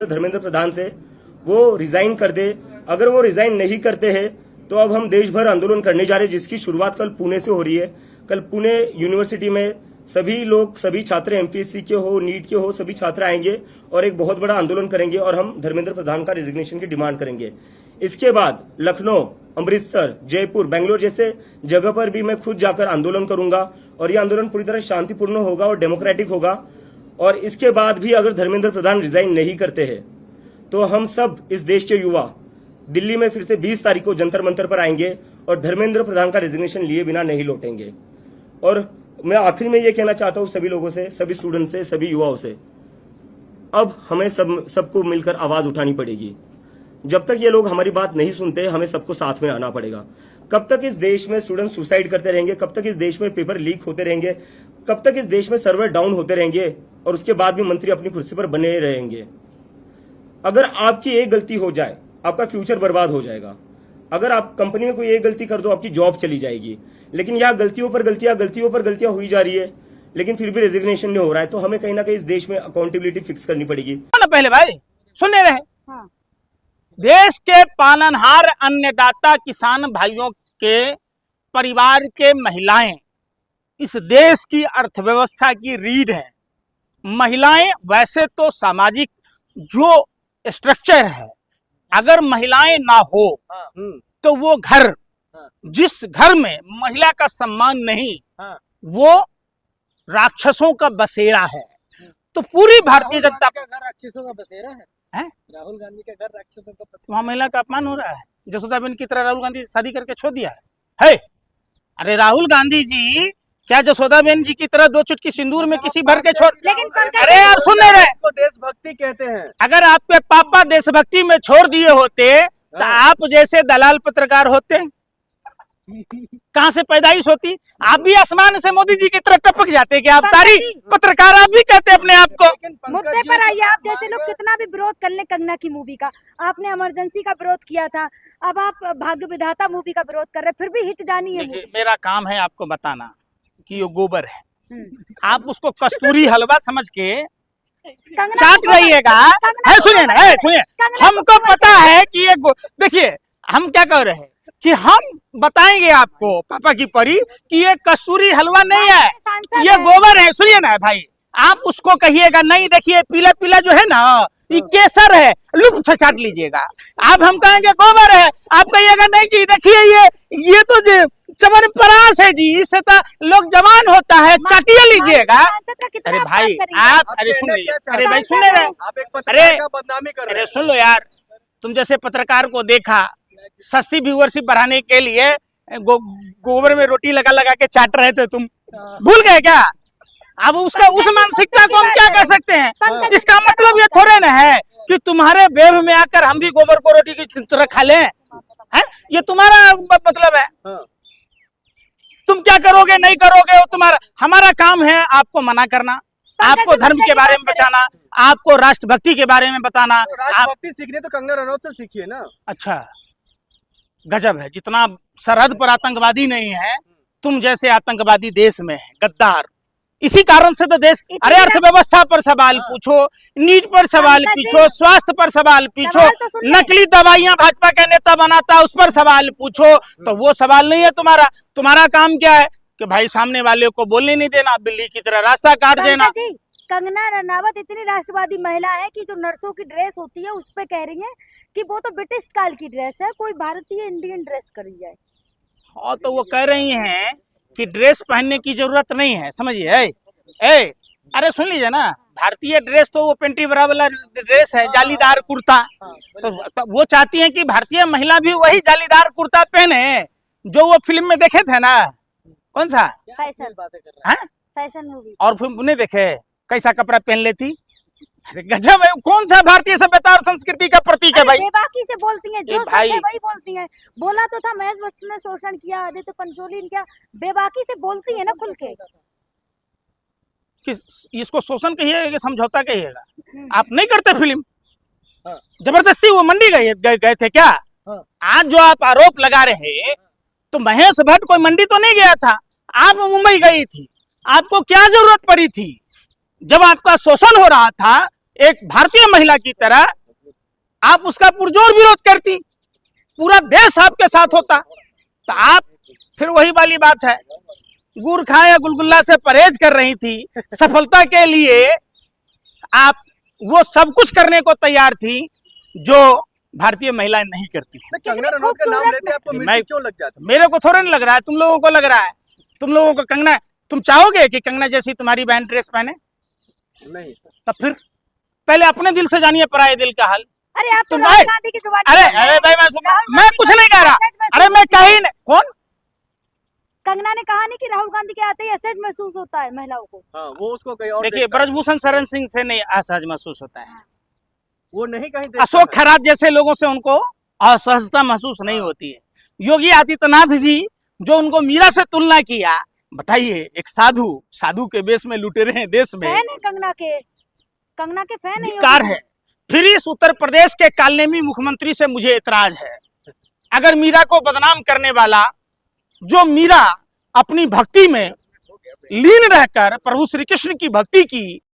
धर्मेंद्र प्रधान से वो रिजाइन कर दे। अगर वो रिजाइन नहीं करते हैं तो अब हम देश भर आंदोलन करने जा रहे हैं, जिसकी शुरुआत कल पुणे से हो रही है। कल पुणे यूनिवर्सिटी में सभी लोग, सभी छात्र एमपीएससी के हो, नीट के हो, सभी छात्र आएंगे और एक बहुत बड़ा आंदोलन करेंगे और हम धर्मेंद्र प्रधान का रिजिग्नेशन की डिमांड करेंगे। इसके बाद लखनऊ, अमृतसर, जयपुर, बेंगलोर जैसे जगह पर भी मैं खुद जाकर आंदोलन करूंगा और ये आंदोलन पूरी तरह शांतिपूर्ण होगा और डेमोक्रेटिक होगा। और इसके बाद भी अगर धर्मेंद्र प्रधान रिजाइन नहीं करते हैं तो हम सब इस देश के युवा दिल्ली में फिर से 20 तारीख को जंतर मंतर पर आएंगे और धर्मेंद्र प्रधान का रिजिग्नेशन लिए बिना नहीं लौटेंगे। और मैं आखिरी में ये कहना चाहता हूं सभी लोगों से, सभी स्टूडेंट से, सभी युवाओं से, अब हमें सबको मिलकर आवाज उठानी पड़ेगी। जब तक ये लोग हमारी बात नहीं सुनते, हमें सबको साथ में आना पड़ेगा। कब तक इस देश में स्टूडेंट सुसाइड करते रहेंगे, कब तक इस देश में पेपर लीक होते रहेंगे, कब तक इस देश में सर्वर डाउन होते रहेंगे और उसके बाद भी मंत्री अपनी कुर्सी पर बने रहेंगे। अगर आपकी एक गलती हो जाए, आपका फ्यूचर बर्बाद हो जाएगा। अगर आप कंपनी में कोई एक गलती कर दो, आपकी जॉब चली जाएगी। लेकिन यहाँ गलतियों पर गलतियां हुई जा रही है, लेकिन फिर भी रेजिग्नेशन नहीं हो रहा है। तो हमें कहीं ना कहीं इस देश में अकाउंटेबिलिटी फिक्स करनी पड़ेगी। पहले भाई सुने रहे, हाँ। देश के पालनहार अन्नदाता किसान भाइयों के परिवार के महिलाएं इस देश की अर्थव्यवस्था की रीढ़ है। महिलाएं वैसे तो सामाजिक जो स्ट्रक्चर है, अगर महिलाएं ना हो तो वो घर, जिस घर में महिला का सम्मान नहीं, वो राक्षसों का बसेरा है। तो पूरी भारतीय जनता का घर राक्षसों का बसेरा है? राहुल गांधी का घर राक्षसों का बसेरा। वहां महिला का अपमान हो रहा है। जसोदाबेन की तरह राहुल गांधी शादी करके छोड़ दिया है। अरे राहुल गांधी जी क्या जसोदाबेन जी की तरह 2 चुटकी सिंदूर में किसी भर के छोड़? लेकिन अरे यार सुन रहे, इसको देशभक्ति कहते हैं। अगर आपके पापा देशभक्ति में छोड़ दिए होते तो आप जैसे दलाल पत्रकार होते? कहां से पैदाइश होती? आप भी आसमान से मोदी जी की तरह टपक जाते कि आप तारीख पत्रकार आप भी कहते अपने आप को। मुद्दे पर आइए। आप जैसे लोग कितना भी विरोध कर ले कंगना की मूवी का, आपने इमरजेंसी का विरोध किया था, अब आप भाग्य विधाता मूवी का विरोध कर रहे, फिर भी हिट जानी है। मेरा काम है आपको बताना कि ये गोबर है, आप उसको कस्तूरी हलवा समझ के चाट रहिएगा। सुनिए ना, सुनिए, हमको पता है कि ये देखिए हम क्या कह रहे हैं कि हम बताएंगे आपको पापा की परी कि ये कस्तूरी हलवा नहीं है, ये गोबर है। सुनिए ना भाई, आप उसको कहिएगा नहीं, देखिए पीला पीला जो है ना ये केसर है, लुप्त चाट लीजिएगा। आप हम कहेंगे गोबर है, आप कहिएगा नहीं जी देखिए ये तो चमनप्राश है जी, इससे तो लोग जवान होता है, चाटिए लीजिएगा। अरे भाई आप, अरे सुनिए, अरे भाई सुन रहे, अरे सुन लो यार, तुम जैसे पत्रकार को देखा सस्ती व्यूअरशिप बढ़ाने के लिए गोबर में रोटी लगा लगा के चाट रहे थे, तुम भूल गए क्या? अब उसका उस मानसिकता को हम क्या कह सकते हैं? इसका मतलब ये थोड़े ना है कि तुम्हारे वेब में आकर हम भी गोबर को रोटी की तरह खा लें, है? ये तुम्हारा मतलब है। तुम क्या करोगे नहीं करोगे वो तुम्हारा, हमारा काम है आपको मना करना, आपको धर्म के बारे में बचाना, आपको राष्ट्रभक्ति के बारे में बताना। राष्ट्रभक्ति सीखने तो कंगना रनौत से सीखिए ना। अच्छा, गजब है, जितना सरहद पर आतंकवादी नहीं है तुम जैसे आतंकवादी देश में है, गद्दार। इसी कारण से तो देश, अरे अर्थव्यवस्था पर सवाल पूछो, नीट पर सवाल पूछो, स्वास्थ्य पर सवाल पूछो, नकली दवाइयां भाजपा का नेता बनाता उस पर सवाल पूछो, तो वो सवाल नहीं है तुम्हारा। तुम्हारा काम क्या है कि भाई सामने वाले को बोलने नहीं देना, बिल्ली की तरह रास्ता काट देना। कंगना रनावत इतनी राष्ट्रवादी महिला है कि जो नर्सों की ड्रेस होती है उस पे कह रही है कि वो तो ब्रिटिश काल की ड्रेस है, कोई भारतीय इंडियन ड्रेस करी जाए। हाँ तो वो कह रही हैं कि ड्रेस पहनने की जरूरत नहीं है, समझिए। अरे सुन लीजिए ना, भारतीय ड्रेस तो वो पेंटी बरा वाला ड्रेस है, जालीदार कुर्ता। तो वो चाहती हैं कि भारतीय महिला भी वही जालीदार कुर्ता पहने जो वो फिल्म में देखे थे ना, कौन सा फैशन मूवी, और फिर उन्हें देखे कैसा कपड़ा पहन लेती। गजब है, कौन सा भारतीय सभ्यता और संस्कृति का प्रतीक है भाई? बेबाकी से बोलती हैं, जो सच है वही बोलती हैं। बोला तो था महेश भट्ट ने शोषण किया, आदित्य पंचोली ने किया, बेबाकी से बोलती है ना खुल के। इसको शोषण कहिएगा कि समझौता कहिएगा? आप नहीं करते फिल्म, जबरदस्ती वो मंडी गए थे क्या? आज जो आप आरोप लगा रहे हैं, तो महेश भट्ट कोई मंडी तो नहीं गया था, आप मुंबई गई थी। आपको क्या जरूरत पड़ी थी? जब आपका शोषण हो रहा था एक भारतीय महिला की तरह आप उसका पुरजोर विरोध करती, पूरा देश आपके साथ होता। तो आप फिर वही वाली बात है, गुड़ खा या गुलगुल्ला से परहेज कर रही थी, सफलता के लिए आप वो सब कुछ करने को तैयार थी जो भारतीय महिलाएं नहीं करती हैं। कंगना रनौत का नाम लेते आपको मिर्ची क्यों लग जाता मेरे को थोड़ा नहीं लग रहा है, तुम लोगों को लग रहा है। तुम लोगों को कंगना, तुम चाहोगे कि कंगना जैसी तुम्हारी बहन ड्रेस पहने? है? नहीं तब फिर पहले अपने दिल से जानिए पराये दिल का हाल। अरे आप तो तुम राहुल गांधी की जुबान अरे अरे भाई मैं कुछ नहीं कह रहा। अरे मैं कहीं कौन? कंगना ने कहा नहीं कि राहुल गांधी के आते ही असहज महसूस होता है महिलाओं को। हाँ, वो उसको कहीं और देखिए, देखता है। ब्रजभूषण शरण सिंह से नहीं असहज महसूस होता है, वो नहीं कहीं देखता अशोक है। खरात जैसे लोगों से उनको असहजता महसूस नहीं होती है। योगी आदित्यनाथ जी जो उनको मीरा से तुलना किया, बताइए एक साधु के बेस में लुटेरे हैं देश में, फैन है कंगना के फैन है धिक्कार है। फिर इस उत्तर प्रदेश के कालनेमी मुख्यमंत्री से मुझे एतराज है। अगर मीरा को बदनाम करने वाला, जो मीरा अपनी भक्ति में लीन रहकर प्रभु श्री कृष्ण की भक्ति की